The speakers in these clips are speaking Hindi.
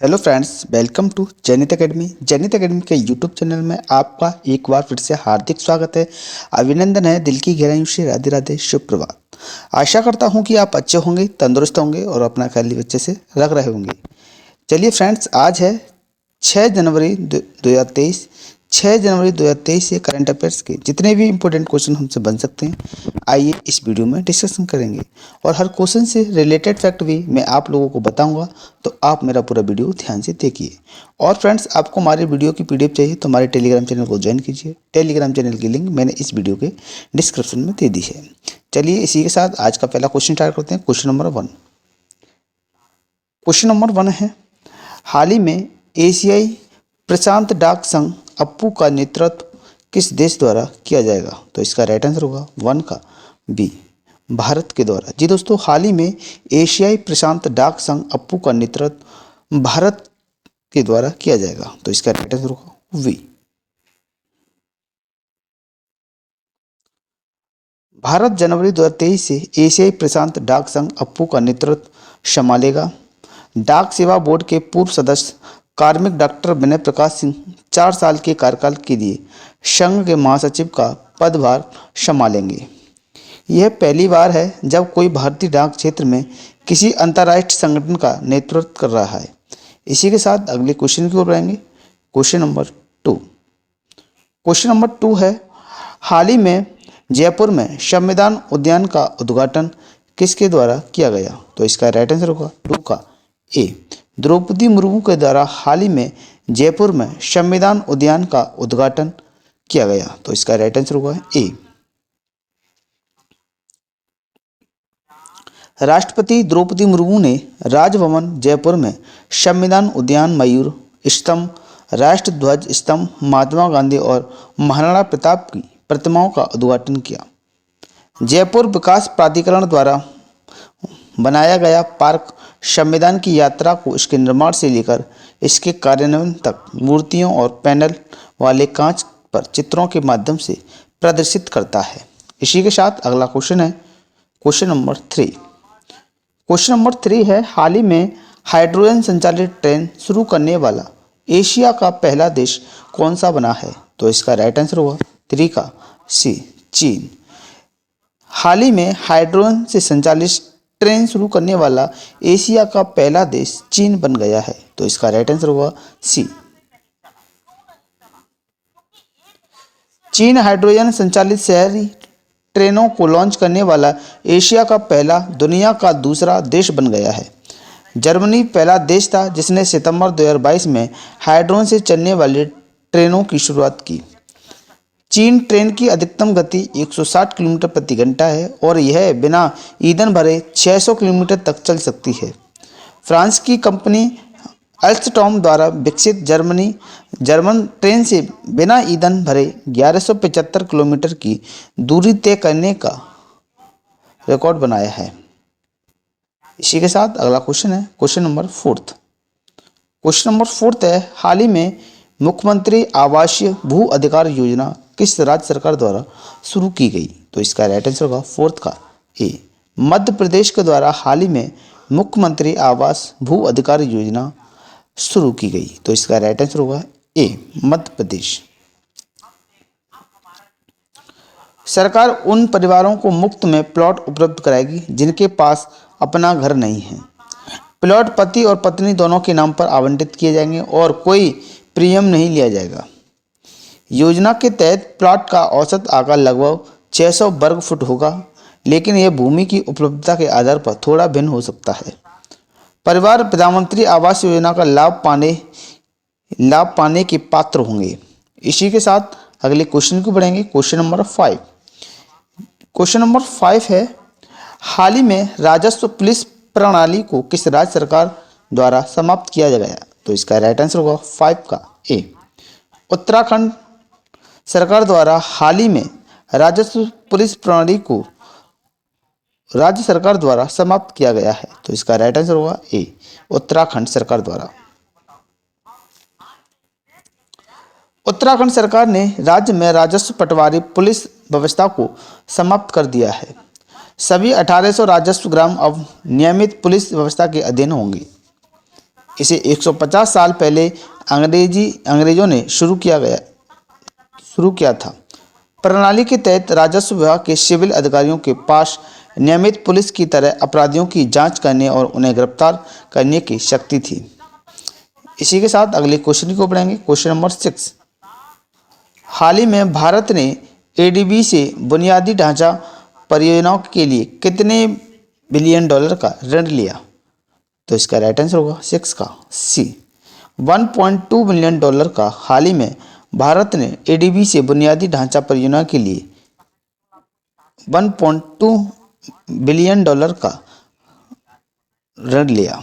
Hello friends, welcome to Jainit academy. Jainit academy के यूट्यूब चैनल में आपका एक बार फिर से हार्दिक स्वागत है। अभिनंदन है दिल की गहराइयों से। राधे राधे, शुभ प्रभात। आशा करता हूं कि आप अच्छे होंगे, तंदुरुस्त होंगे और अपना ख्याल भी अच्छे से रख रहे होंगे। चलिए फ्रेंड्स, आज है 6 जनवरी 2023। 6 जनवरी 2023 से करंट अफेयर्स के जितने भी इंपॉर्टेंट क्वेश्चन हमसे बन सकते हैं, आइए इस वीडियो में डिस्कशन करेंगे। और हर क्वेश्चन से रिलेटेड फैक्ट भी मैं आप लोगों को बताऊंगा, तो आप मेरा पूरा वीडियो ध्यान से देखिए। और फ्रेंड्स, आपको हमारे वीडियो की पीडीएफ चाहिए तो हमारे टेलीग्राम चैनल को ज्वाइन कीजिए। टेलीग्राम चैनल की लिंक मैंने इस वीडियो के डिस्क्रिप्शन में दे दी है। चलिए इसी के साथ आज का पहला क्वेश्चन स्टार्ट करते हैं। Question number 1। क्वेश्चन नंबर 1 है, हाल ही में एशियाई प्रशांत डाक संघ अप्पू का नेतृत्व किस देश द्वारा किया जाएगा? तो इसका राइट आंसर होगा 1 का बी, भारत के द्वारा। जी दोस्तों, हाल ही में एशियाई प्रशांत डाक संघ अप्पू का नेतृत्व भारत के द्वारा किया जाएगा। तो इसका राइट आंसर होगा वी। भारत जनवरी 2023 से एशियाई प्रशांत डाक संघ अप्पू का नेतृत्व संभालेगा। डाक सेवा बोर्ड के पूर्व सदस्य कार्मिक डॉक्टर विनय प्रकाश सिंह 4 साल के कार्यकाल के लिए संघ के महासचिव का पदभार संभालेंगे। यह पहली बार है जब कोई भारतीय डाक क्षेत्र में किसी अंतर्राष्ट्रीय संगठन का नेतृत्व कर रहा है। इसी के साथ अगले क्वेश्चन की ओर बढ़ेंगे। Question number 2। क्वेश्चन नंबर 2 है, हाल ही में जयपुर में संविधान उद्यान का उद्घाटन किसके द्वारा किया गया? तो इसका राइट आंसर होगा 2 का ए, द्रौपदी मुर्मू के द्वारा हाल ही में जयपुर में संविधान उद्यान का उद्घाटन किया गया। तो इसका राइट आंसर होगा ए। राष्ट्रपति द्रौपदी मुर्मू ने राजभवन जयपुर में संविधान उद्यान, मयूर स्तंभ, राष्ट्र ध्वज स्तंभ, महात्मा गांधी और महाराणा प्रताप की प्रतिमाओं का उद्घाटन किया। जयपुर विकास प्राधिकरण द्वारा बनाया गया पार्क संविधान की यात्रा को इसके निर्माण से लेकर इसके कार्यान्वयन तक मूर्तियों और पैनल वाले कांच पर चित्रों के माध्यम से प्रदर्शित करता है। इसी के साथ अगला क्वेश्चन है क्वेश्चन नंबर 3। क्वेश्चन नंबर 3 है, हाल ही में हाइड्रोजन संचालित ट्रेन शुरू करने वाला एशिया का पहला देश कौन सा बना है? तो इसका राइट आंसर होगा 3 का सी, चीन। हाल ही में हाइड्रोजन से संचालित ट्रेन शुरू करने वाला एशिया का पहला देश चीन बन गया है। तो इसका राइट आंसर होगा सी। चीन हाइड्रोजन संचालित शहरी ट्रेनों को लॉन्च करने वाला एशिया का पहला, दुनिया का दूसरा देश बन गया है। जर्मनी पहला देश था जिसने सितंबर 2022 में हाइड्रोजन से चलने वाली ट्रेनों की शुरुआत की। चीन ट्रेन की अधिकतम गति 160 किलोमीटर प्रति घंटा है और यह बिना ईंधन भरे 600 किलोमीटर तक चल सकती है। फ्रांस की कंपनी अल्स्टॉम द्वारा विकसित जर्मन ट्रेन से बिना ईंधन भरे 1175 किलोमीटर की दूरी तय करने का रिकॉर्ड बनाया है। इसी के साथ अगला क्वेश्चन है क्वेश्चन नंबर 4। क्वेश्चन नंबर 4 है, हाल ही में मुख्यमंत्री आवासीय भू अधिकार योजना किस राज्य सरकार द्वारा शुरू की गई? तो इसका राइट आंसर होगा 4 का ए, मध्य प्रदेश के द्वारा हाल ही में मुख्यमंत्री आवास भू अधिकार योजना शुरू की गई। तो इसका राइट आंसर होगा ए, मध्य प्रदेश। सरकार उन परिवारों को मुफ्त में प्लॉट उपलब्ध कराएगी जिनके पास अपना घर नहीं है। प्लॉट पति और पत्नी दोनों के नाम पर आवंटित किए जाएंगे और कोई प्रीमियम नहीं लिया जाएगा। योजना के तहत प्लॉट का औसत आकार लगभग 600 वर्ग फुट होगा, लेकिन यह भूमि की उपलब्धता के आधार पर थोड़ा भिन्न हो सकता है। परिवार प्रधानमंत्री आवास योजना का लाभ पाने के पात्र होंगे। इसी के साथ अगले क्वेश्चन को बढ़ेंगे। Question number 5। क्वेश्चन नंबर 5 है, हाल ही में राजस्व पुलिस प्रणाली को किस राज्य सरकार द्वारा समाप्त किया गया? तो इसका राइट आंसर होगा 5 का ए, उत्तराखंड सरकार द्वारा हाल ही में राजस्व पुलिस प्रणाली को राज्य सरकार द्वारा समाप्त किया गया है। तो इसका राइट आंसर होगा ए, उत्तराखंड सरकार द्वारा। उत्तराखंड सरकार ने राज्य में राजस्व पटवारी पुलिस व्यवस्था को समाप्त कर दिया है। सभी 1800 राजस्व ग्राम अब नियमित पुलिस व्यवस्था के अधीन होंगे। इसे 150 साल पहले अंग्रेजों ने शुरू किया था। प्रणाली के तहत राजस्व विभाग के सिविल अधिकारियों के पास नियमित पुलिस की तरह अपराधियों की जांच करने और उन्हें गिरफ्तार करने की शक्ति थी। इसी के साथ अगले क्वेश्चन को पढ़ेंगे। Question number 6। हाल ही में भारत ने एडीबी से बुनियादी ढांचा परियोजनाओं के लिए कितने बिलियन डॉलर का ऋण लिया? तो इसका राइट आंसर होगा 6 का सी, 1.2 बिलियन डॉलर का हाल ही में भारत ने एडीबी से बुनियादी ढांचा परियोजना के लिए 1.2 बिलियन डॉलर का ऋण लिया।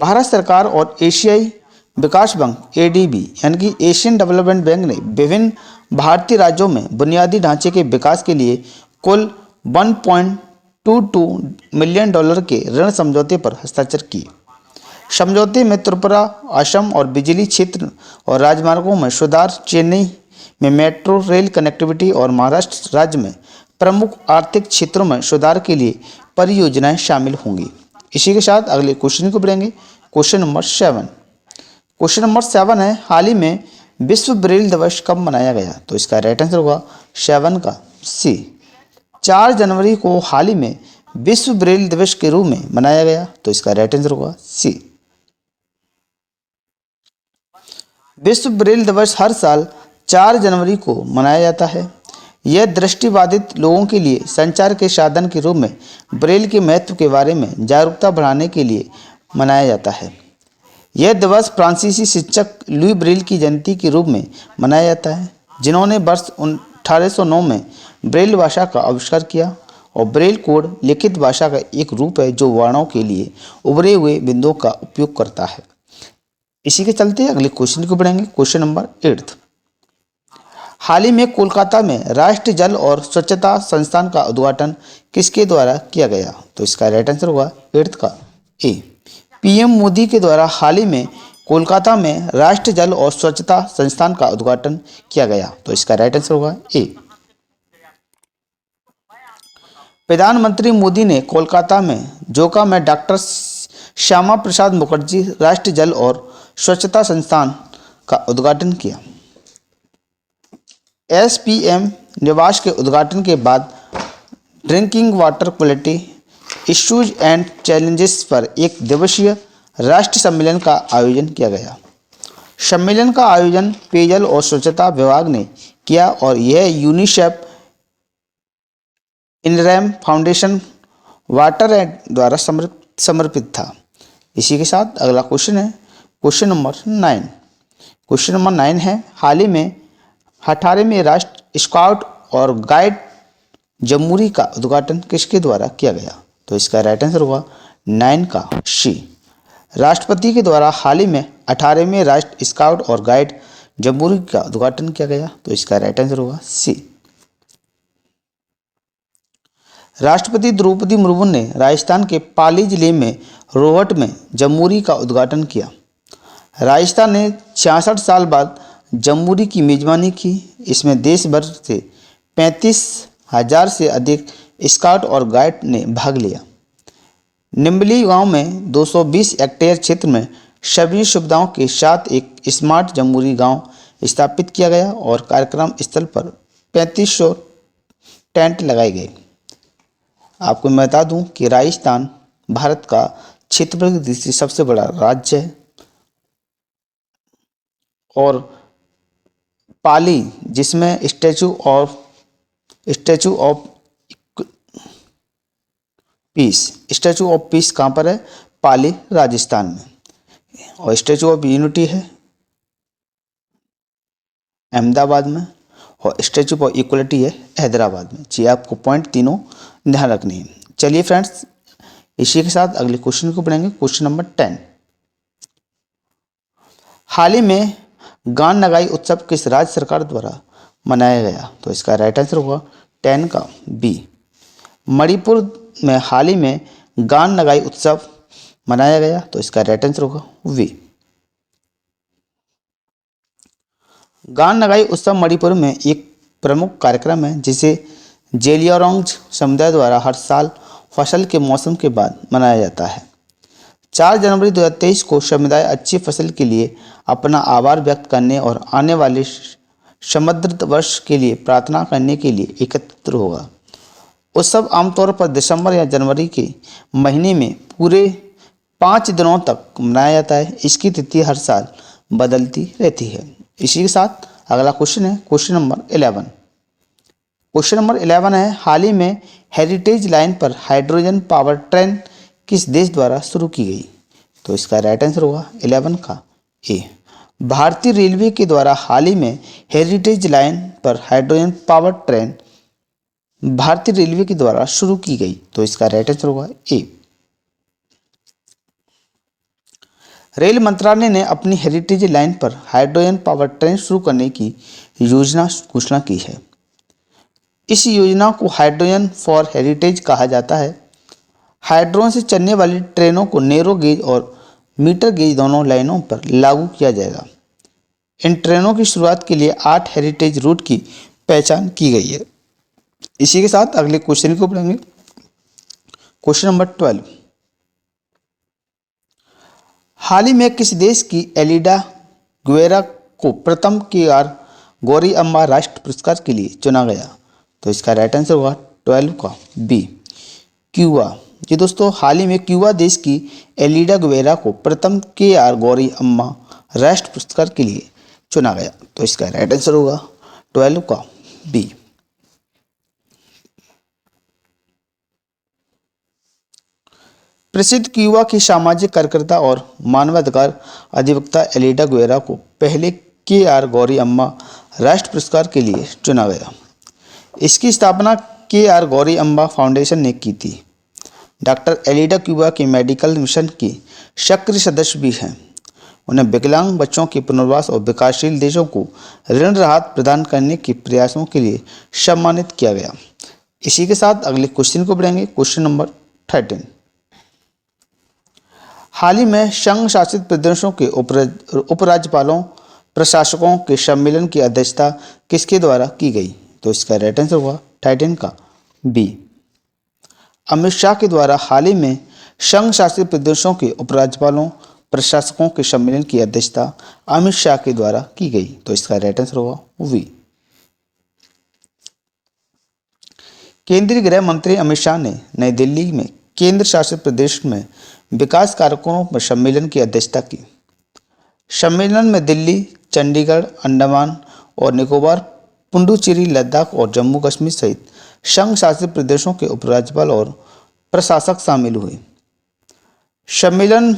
भारत सरकार और एशियाई विकास बैंक एडीबी यानी कि एशियन डेवलपमेंट बैंक ने विभिन्न भारतीय राज्यों में बुनियादी ढांचे के विकास के लिए कुल 1.22 मिलियन डॉलर के ऋण समझौते पर हस्ताक्षर किए। समझौते में त्रिपुरा, असम और बिजली क्षेत्र और राजमार्गों में सुधार, चेन्नई में मेट्रो रेल कनेक्टिविटी और महाराष्ट्र राज्य में प्रमुख आर्थिक क्षेत्रों में सुधार के लिए परियोजनाएं शामिल होंगी। इसी के साथ अगले क्वेश्चन को पढ़ेंगे। Question number 7। क्वेश्चन नंबर 7 है, हाल ही में विश्व ब्रेल दिवस कब मनाया गया? तो इसका राइट आंसर होगा 7 का सी, 4 जनवरी को हाल ही में विश्व ब्रेल दिवस के रूप में मनाया गया। तो इसका राइट आंसर होगा सी। विश्व ब्रेल दिवस हर साल 4 जनवरी को मनाया जाता है। यह दृष्टिबाधित लोगों के लिए संचार के साधन के रूप में ब्रेल के महत्व के बारे में जागरूकता बढ़ाने के लिए मनाया जाता है। यह दिवस फ्रांसीसी शिक्षक लुई ब्रेल की जयंती के रूप में मनाया जाता है, जिन्होंने वर्ष 1809 में ब्रेल भाषा का आविष्कार किया। और ब्रेल कोड लिखित भाषा का एक रूप है जो वर्णों के लिए उभरे हुए बिंदुओं का उपयोग करता है। इसी के चलते अगले क्वेश्चन को पढ़ेंगे। Question number 8। हाल ही में कोलकाता में राष्ट्रीय जल और स्वच्छता संस्थान का उद्घाटन किसके द्वारा किया गया? तो इसका राइट आंसर होगा 8 का ए, पीएम मोदी के द्वारा हाल ही में कोलकाता में राष्ट्रीय जल और स्वच्छता संस्थान का उद्घाटन किया गया। तो इसका राइट आंसर होगा ए। प्रधानमंत्री मोदी ने कोलकाता में जोका में डॉक्टर श्यामा प्रसाद मुखर्जी राष्ट्रीय जल और स्वच्छता संस्थान का उद्घाटन किया। एसपीएम निवास के उद्घाटन के बाद drinking water quality issues and challenges पर एक दिवसीय राष्ट्रीय सम्मेलन का आयोजन किया गया। सम्मेलन का आयोजन पेयजल और स्वच्छता विभाग ने किया और यह यूनिसेफ, इनरैम फाउंडेशन, वाटर एड द्वारा समर्पित था। इसी के साथ अगला क्वेश्चन है क्वेश्चन नंबर 9। क्वेश्चन नंबर 9 है, हाल ही में 18वें राष्ट्रीय स्काउट और गाइड जमूरी का उद्घाटन किसके द्वारा किया गया? तो इसका राइट आंसर होगा 9 का सी, राष्ट्रपति के द्वारा हाल ही में 18वें राष्ट्रीय स्काउट और गाइड जमूरी का उद्घाटन किया गया। तो इसका राइट आंसर होगा सी। राष्ट्रपति द्रौपदी मुर्मू ने राजस्थान के पाली जिले में रोहट में जमूरी का उद्घाटन किया। राजस्थान ने 66 साल बाद जमूरी की मेजबानी की। इसमें देश भर से 35,000 से अधिक स्काउट और गाइड ने भाग लिया। निम्बली गांव में 220 हेक्टेयर क्षेत्र में सभी सुविधाओं के साथ एक स्मार्ट जमूरी गांव स्थापित किया गया और कार्यक्रम स्थल पर 3500 टेंट लगाए गए। आपको मैं बता दूं कि राजस्थान भारत का क्षेत्रफल की दृष्टि से सबसे बड़ा राज्य है और पाली, जिसमें स्टैचू ऑफ पीस कहाँ पर है? पाली, राजस्थान में। और स्टैचू ऑफ यूनिटी है अहमदाबाद में और स्टैचू ऑफ इक्वलिटी है हैदराबाद में। जी आपको पॉइंट तीनों ध्यान रखनी है। चलिए फ्रेंड्स, इसी के साथ अगले क्वेश्चन को पढ़ेंगे। Question number 10। हाल ही में गान नगाई उत्सव किस राज्य सरकार द्वारा मनाया गया? तो इसका राइट आंसर होगा 10 का बी, मणिपुर में हाल ही में गान नगाई उत्सव मनाया गया। तो इसका राइट आंसर होगा वी। गान नगाई उत्सव मणिपुर में एक प्रमुख कार्यक्रम है जिसे जेलियांगरोंग समुदाय द्वारा हर साल फसल के मौसम के बाद मनाया जाता है। 4 जनवरी 2023 को समुदाय अच्छी फसल के लिए अपना आभार व्यक्त करने और आने वाले समृद्ध वर्ष के लिए प्रार्थना करने के लिए एकत्र होगा। उत्सव आमतौर पर दिसंबर या जनवरी के महीने में पूरे 5 दिनों तक मनाया जाता है। इसकी तिथि हर साल बदलती रहती है। इसी के साथ अगला क्वेश्चन है क्वेश्चन नंबर 11। क्वेश्चन नंबर 11 है, हाल ही में हेरिटेज लाइन पर हाइड्रोजन पावर ट्रेन किस देश द्वारा शुरू की गई? तो इसका राइट आंसर होगा 11 का ए। भारतीय रेलवे के द्वारा हाल ही में हेरिटेज लाइन पर हाइड्रोजन पावर ट्रेन भारतीय रेलवे के द्वारा शुरू की गई। तो इसका राइट आंसर होगा ए। रेल मंत्रालय ने अपनी हेरिटेज लाइन पर हाइड्रोजन पावर ट्रेन शुरू करने की योजना घोषणा की है। इस योजना को हाइड्रोजन फॉर हेरिटेज कहा जाता है। हाइड्रोजन से चलने वाली ट्रेनों को नैरो गेज और मीटर गेज दोनों लाइनों पर लागू किया जाएगा। इन ट्रेनों की शुरुआत के लिए 8 हेरिटेज रूट की पहचान की गई है। इसी के साथ अगले क्वेश्चन को पढ़ेंगे क्वेश्चन नंबर 12। हाल ही में किस देश की एलिडा गुएरा को प्रथम KR गौरी अम्मा राष्ट्र पुरस्कार के लिए चुना गया? तो इसका राइट आंसर होगा 12 का बी, क्यूबा। जी दोस्तों, हाल ही में क्यूबा देश की एलिडा गुएरा को प्रथम KR गौरी अम्मा राष्ट्र पुरस्कार के लिए चुना गया। तो इसका राइट आंसर होगा 12 का बी। प्रसिद्ध क्यूबा की सामाजिक कार्यकर्ता और मानवाधिकार अधिवक्ता एलिडा गुएरा को पहले KR गौरी अम्मा राष्ट्र पुरस्कार के लिए चुना गया। इसकी स्थापना KR गौरी अम्मा फाउंडेशन ने की थी। डॉक्टर एलिडा क्यूबा के मेडिकल मिशन की सक्रिय सदस्य भी हैं। उन्हें विकलांग बच्चों के पुनर्वास और विकासशील देशों को ऋण राहत प्रदान करने के प्रयासों के लिए सम्मानित किया गया। इसी के साथ अगले क्वेश्चन को बढ़ेंगे क्वेश्चन नंबर 13। हाल ही में संघ शासित प्रदेशों के उपराज्यपालों प्रशासकों के सम्मेलन की अध्यक्षता किसके द्वारा की गई? तो इसका राइट आंसर होगा 13 का बी, अमित शाह के द्वारा हाल ही में संघ शासित प्रदेशों के उपराज्यपालों प्रशासकों के सम्मेलन की अध्यक्षता अमित शाह के द्वारा की गई। तो इसका राइट आंसर होगा वी। केंद्रीय गृह मंत्री अमित शाह ने नई दिल्ली में केंद्र शासित प्रदेश में विकास कार्यक्रमों पर सम्मेलन की अध्यक्षता की। सम्मेलन में दिल्ली, चंडीगढ़, अंडमान और निकोबार, पुडुचेरी, लद्दाख और जम्मू कश्मीर सहित संघ शासित प्रदेशों के उपराज्यपाल और प्रशासक शामिल हुए। सम्मेलन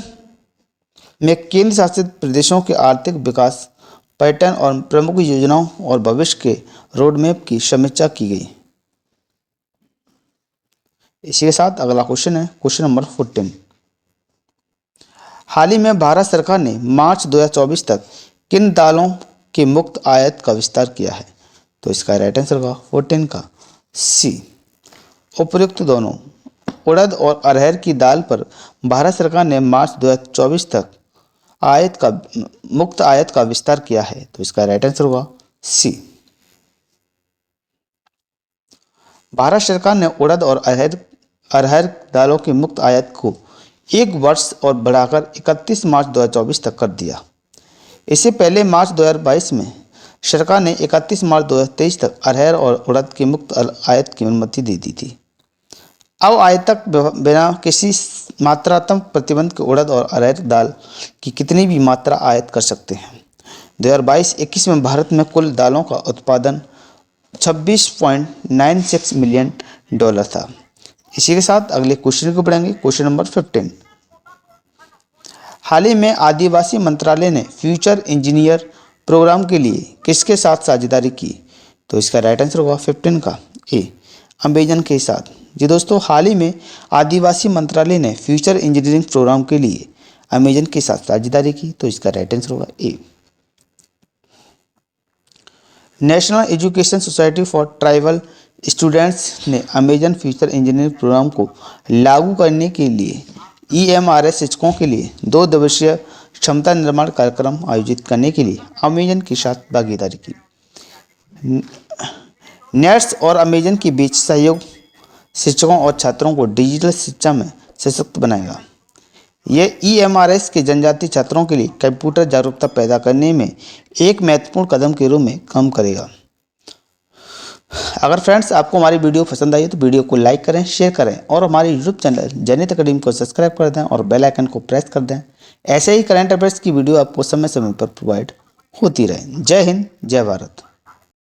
में केंद्र शासित प्रदेशों के आर्थिक विकास पैटर्न और प्रमुख योजनाओं और भविष्य के रोडमैप की समीक्षा की गई। इसी के साथ अगला क्वेश्चन है क्वेश्चन नंबर 14। हाल ही में भारत सरकार ने मार्च 2024 तक किन दालों के मुक्त आयात का विस्तार किया है? तो इसका राइट आंसर होगा 14 का सी, उपयुक्त दोनों। उड़द और अरहर की दाल पर भारत सरकार ने मार्च 2024 तक मुक्त आयात का विस्तार किया है। तो इसका राइट आंसर होगा सी। भारत सरकार ने उड़द और अरहर दालों की मुक्त आयात को 1 वर्ष और बढ़ाकर 31 मार्च 2024 तक कर दिया। इससे पहले मार्च 2022 में सरकार ने 31 मार्च 2023 तक अरहर और उड़द की मुक्त आयात की अनुमति दे दी थी। अब आयात बिना किसी मात्रात्मक प्रतिबंध के उड़द और अरहर दाल की कितनी भी मात्रा आयात कर सकते हैं। 2022-21 में भारत में कुल दालों का उत्पादन $26.96 मिलियन था। इसी के साथ अगले क्वेश्चन को पढ़ेंगे क्वेश्चन नंबर 15। हाल ही में आदिवासी मंत्रालय ने फ्यूचर इंजीनियर प्रोग्राम के लिए किसके साथ साझेदारी की? तो इसका राइट आंसर होगा 15 का ए, अमेजन के साथ। जी दोस्तों, हाल ही में आदिवासी मंत्रालय ने फ्यूचर इंजीनियरिंग प्रोग्राम के लिए अमेजन के साथ साझेदारी की। तो इसका राइट आंसर होगा A. National Education Society for Tribal Students ने अमेजन फ्यूचर इंजीनियरिंग प्रोग्राम को लागू करने के लिए EMRS शिक्षकों के लिए 2 दिवसीय क्षमता निर्माण कार्यक्रम आयोजित करने के लिए अमेजन के साथ भागीदारी की। नेट्स और अमेजन के बीच सहयोग शिक्षकों और छात्रों को डिजिटल शिक्षा में सशक्त बनाएगा। ये EMRS के जनजातीय छात्रों के लिए कंप्यूटर जागरूकता पैदा करने में एक महत्वपूर्ण कदम के रूप में काम करेगा। अगर फ्रेंड्स आपको हमारी वीडियो पसंद आई तो वीडियो को लाइक करें, शेयर करें और हमारे यूट्यूब चैनल जनित अकेडमी को सब्सक्राइब कर दें और बेल आइकन को प्रेस कर दें। ऐसे ही करंट अफेयर्स की वीडियो आपको समय समय पर प्रोवाइड होती रहे। जय हिंद, जय भारत।